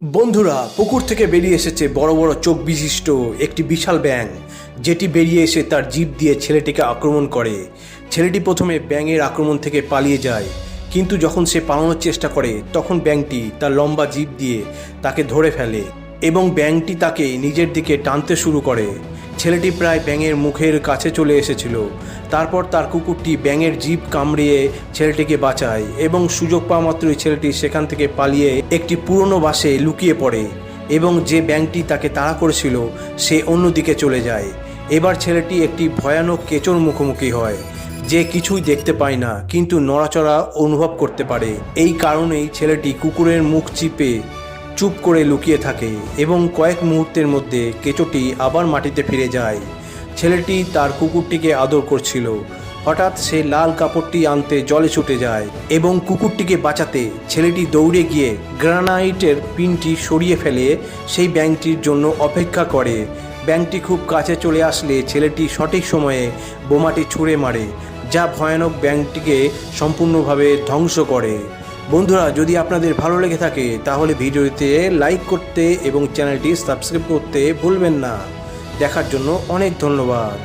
বন্ধুরা, পুকুর থেকে বেরিয়ে এসেছে বড় বড় চোখ বিশিষ্ট একটি বিশাল ব্যাঙ, যেটি বেরিয়ে এসে তার জিভ দিয়ে ছেলেটিকে আক্রমণ করে। ছেলেটি প্রথমে ব্যাঙের আক্রমণ থেকে পালিয়ে যায়, কিন্তু যখন সে পালানোর চেষ্টা করে তখন ব্যাঙটি তার লম্বা জিভ দিয়ে তাকে ধরে ফেলে এবং ব্যাঙটি তাকে নিজের দিকে টানতে শুরু করে। ছেলেটি প্রায় ব্যাঙের মুখের কাছে চলে এসেছিল। তারপর তার কুকুরটি ব্যাঙের জিভ কামড়িয়ে ছেলেটিকে বাঁচায় এবং সুযোগ পাওয়া মাত্রই ছেলেটি সেখান থেকে পালিয়ে একটি পুরনো বাসে লুকিয়ে পড়ে এবং যে ব্যাঙটি তাকে তাড়া করেছিল সে অন্যদিকে চলে যায়। এবার ছেলেটি একটি ভয়ানক কেঁচোর মুখোমুখি হয়, যে কিছুই দেখতে পায় না কিন্তু নড়াচড়া অনুভব করতে পারে। এই কারণেই ছেলেটি কুকুরের মুখ চিপে চুপ করে লুকিয়ে থাকে এবং কয়েক মুহূর্তের মধ্যে কেঁচোটি আবার মাটিতে ফিরে যায়। ছেলেটি তার কুকুরটিকে আদর করছিল। হঠাৎ সে লাল কাপড়টি আনতে জলে ছুটে যায় এবং কুকুরটিকে বাঁচাতে ছেলেটি দৌড়ে গিয়ে গ্রানাইটের পিনটি সরিয়ে ফেলে সেই ব্যাঙটির জন্য অপেক্ষা করে। ব্যাঙটি খুব কাছে চলে আসলে ছেলেটি সঠিক সময়ে বোমাটি ছুঁড়ে মারে, যা ভয়ানক ব্যাঙটিকে সম্পূর্ণভাবে ধ্বংস করে। বন্ধুরা, যদি আপনাদের ভালো লেগে থাকে তাহলে ভিডিওতে লাইক করতে এবং চ্যানেলটি সাবস্ক্রাইব করতে ভুলবেন না। দেখার জন্য অনেক ধন্যবাদ।